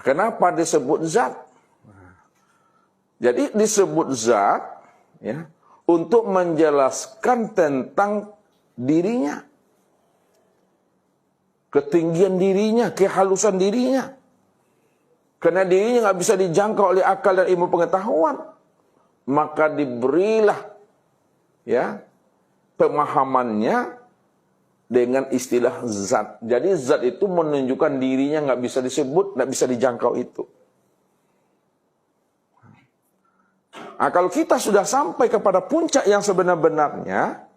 Kenapa disebut zat? Jadi disebut zat ya, untuk menjelaskan tentang dirinya. Ketinggian dirinya, kehalusan dirinya. Karena dirinya nggak bisa dijangkau oleh akal dan ilmu pengetahuan. Maka diberilah ya pemahamannya dengan istilah zat. Jadi zat itu menunjukkan dirinya nggak bisa disebut, nggak bisa dijangkau itu. Nah, kalau kita sudah sampai kepada puncak yang sebenar-benarnya,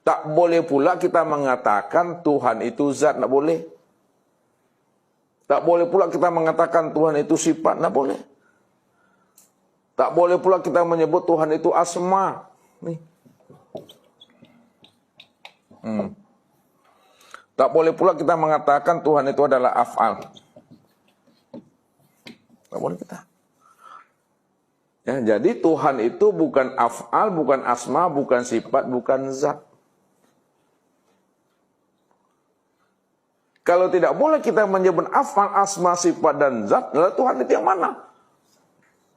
tak boleh pula kita mengatakan Tuhan itu zat, tak boleh. Tak boleh pula kita mengatakan Tuhan itu sifat, tak boleh. Tak boleh pula kita menyebut Tuhan itu asma. Nih. Tak boleh pula kita mengatakan Tuhan itu adalah af'al. Tak boleh kita. Ya, jadi Tuhan itu bukan af'al, bukan asma, bukan sifat, bukan zat. Kalau tidak boleh kita menyebut af'al, asma, sifat, dan zat, lalu Tuhan itu yang mana?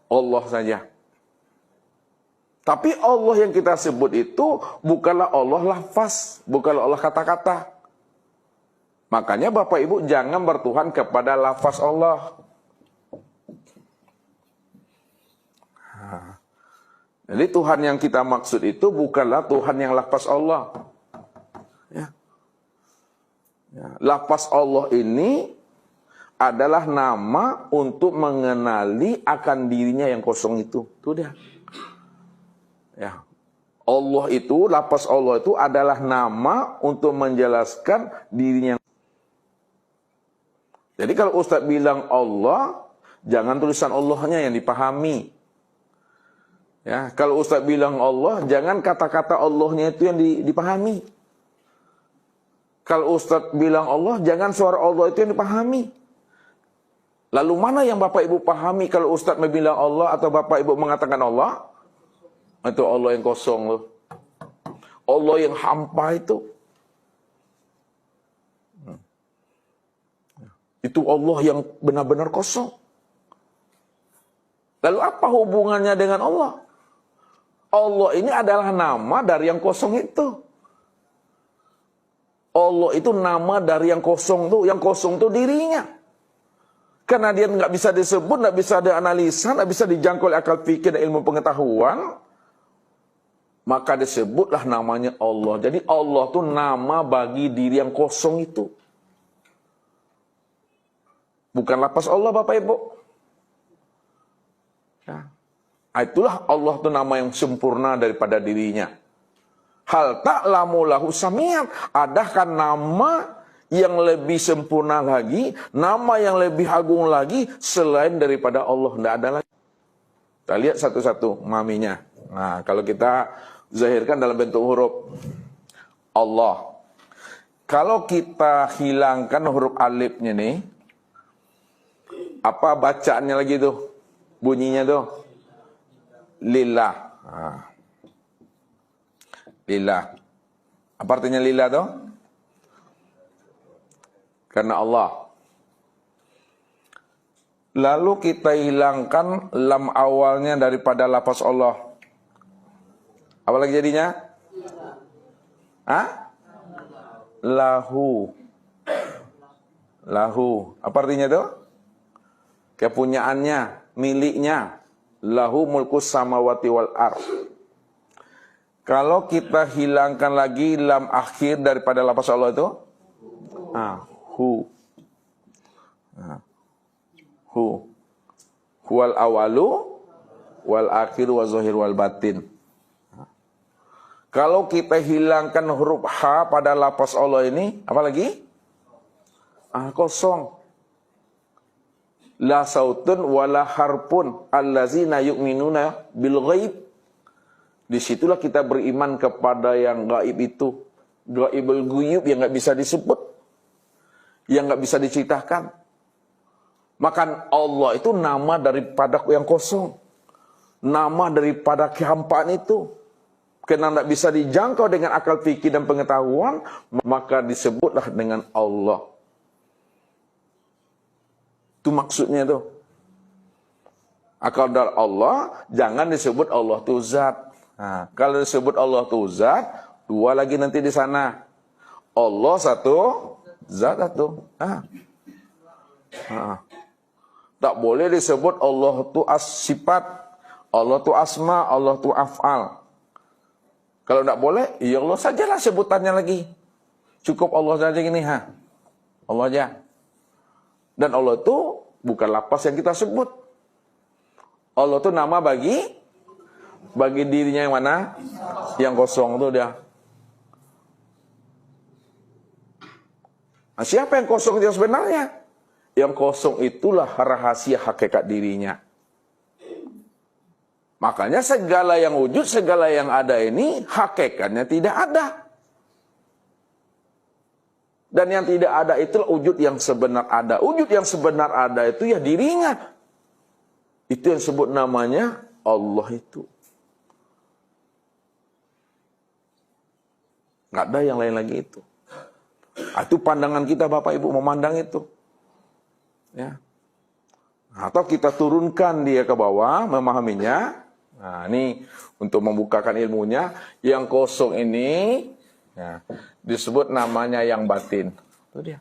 Allah saja. Tapi Allah yang kita sebut itu bukanlah Allah lafaz, bukanlah Allah kata-kata. Makanya Bapak Ibu jangan bertuhan kepada lafaz Allah. Jadi Tuhan yang kita maksud itu bukanlah Tuhan yang lafaz Allah. Ya. Ya. Lafaz Allah ini adalah nama untuk mengenali akan dirinya yang kosong itu. Itu dia. Ya. Allah itu, lafaz Allah itu adalah nama untuk menjelaskan dirinya. Jadi kalau Ustadz bilang Allah, jangan tulisan Allahnya yang dipahami. Ya, kalau Ustadz bilang Allah, jangan kata-kata Allahnya itu yang dipahami. Kalau Ustadz bilang Allah, jangan suara Allah itu yang dipahami. Lalu mana yang Bapak Ibu pahami kalau Ustadz bilang Allah atau Bapak Ibu mengatakan Allah? Itu Allah yang kosong loh. Allah yang hampa itu. Itu Allah yang benar-benar kosong. Lalu apa hubungannya dengan Allah? Allah ini adalah nama dari yang kosong itu. Allah itu nama dari yang kosong itu. Yang kosong itu dirinya. Karena dia nggak bisa disebut, nggak bisa dianalisa, nggak bisa dijangkau oleh akal pikir dan ilmu pengetahuan, maka disebutlah namanya Allah. Jadi Allah itu nama bagi diri yang kosong itu. Bukan lafaz Allah Bapak Ibu. Ya. Itulah Allah itu nama yang sempurna daripada dirinya. Hal ta'lamu lahu samiyat. Adakah nama yang lebih sempurna lagi, nama yang lebih agung lagi selain daripada Allah? Tidak ada lagi. Kita lihat satu-satu maminya. Nah, kalau kita zahirkan dalam bentuk huruf Allah. Kalau kita hilangkan huruf alifnya nih, apa bacaannya lagi tuh? Bunyinya tuh lillah. Nah. Lillah. Apa artinya lillah tuh? Karena Allah. Lalu kita hilangkan lam awalnya daripada lafaz Allah. Apa lagi jadinya? Hah? Lahu. Lahu. Apa artinya tuh? Kepunyaannya, miliknya. Lahu mulkus samawati wal ardh. Kalau kita hilangkan lagi lam akhir daripada lafaz Allah itu, hu. Hu. Huwal awalu wal akhir wa zahir wal batin. Kalau kita hilangkan huruf H pada lafaz Allah ini, apa lagi? Kosong. La sautun wala harpun allazina yu'minuna bil ghaib. Disitulah kita beriman kepada yang gaib itu. Gaibul guyub yang nggak bisa disebut. Yang nggak bisa diceritakan. Maka Allah itu nama daripada yang kosong. Nama daripada kehampaan itu. Karena tidak bisa dijangkau dengan akal fikir dan pengetahuan, maka disebutlah dengan Allah. Itu maksudnya tuh. Kalau dari Allah, jangan disebut Allah itu zat. Nah, kalau disebut Allah itu zat, dua lagi nanti di sana. Allah satu, zat satu. Tak boleh disebut Allah itu sifat, Allah itu asma, Allah itu af'al. Kalau tidak boleh, ya Allah sajalah sebutannya lagi. Cukup Allah saja gini, Allah aja. Dan Allah itu bukan lapas yang kita sebut. Allah itu nama bagi dirinya yang mana? Yang kosong itu dia. Nah, siapa yang kosong yang sebenarnya? Yang kosong itulah rahasia hakikat dirinya. Makanya segala yang wujud, segala yang ada ini hakikatnya tidak ada. Dan yang tidak ada itulah wujud yang sebenar ada. Wujud yang sebenar ada itu ya dirinya. Itu yang disebut namanya Allah itu. Nggak ada yang lain lagi itu. Itu pandangan kita Bapak Ibu memandang itu. Ya. Atau kita turunkan dia ke bawah, memahaminya. Nah ini untuk membukakan ilmunya. Yang kosong ini ya, disebut namanya yang batin. Itu dia.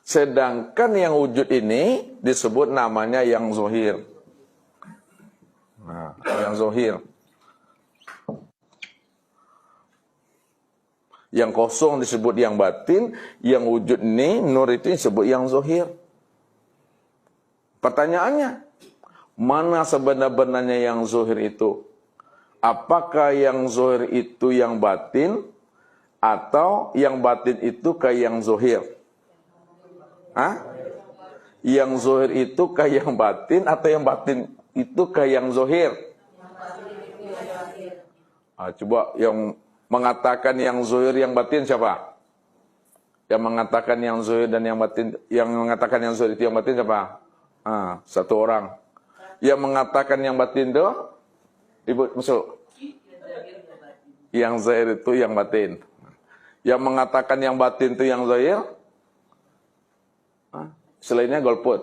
Sedangkan yang wujud ini disebut namanya yang zohir. Nah, yang zohir. Yang kosong disebut yang batin, yang wujud ini, nur itu disebut yang zohir. Pertanyaannya, mana sebenar-benarnya yang zohir itu? Apakah yang zohir itu yang batin, atau yang batin itu kayak yang zohir? Yang zohir itu kayak yang batin, atau yang batin itu kayak yang zohir? Coba yang mengatakan yang zohir yang batin siapa? Yang mengatakan yang zohir dan yang batin, yang mengatakan yang zohir itu yang batin siapa? Satu orang. Yang mengatakan yang batin itu, Ibu masuk. Yang zohir itu yang batin. Yang mengatakan yang batin itu yang zohir, selainnya golput.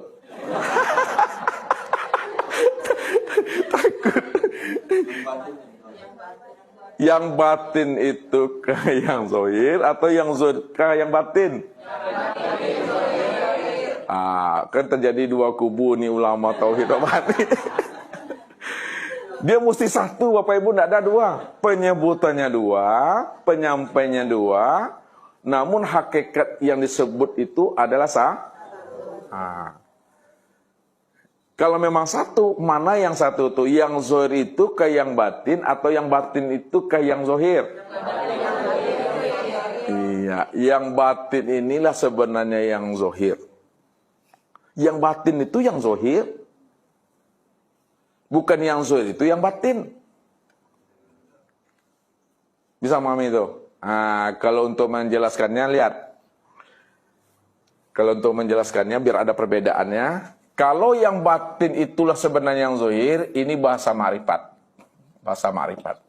Takut. Yang batin itu ke yang zohir atau yang zohir ke yang batin? Kan terjadi dua kubu nih ulama tauhid batin. Dia mesti satu Bapak Ibu, tidak ada dua. Penyebutannya dua, penyampainya dua, namun hakikat yang disebut itu adalah kalau memang satu, mana yang satu tuh? Yang zohir itu ke yang batin atau yang batin itu ke yang zohir? Iya, yang batin inilah sebenarnya yang zohir. Yang batin itu yang zohir. Bukan yang zohir itu yang batin. Bisa memahami itu? Kalau untuk menjelaskannya, lihat. Kalau untuk menjelaskannya, biar ada perbedaannya. Kalau yang batin itulah sebenarnya yang zohir, ini bahasa ma'rifat. Bahasa ma'rifat.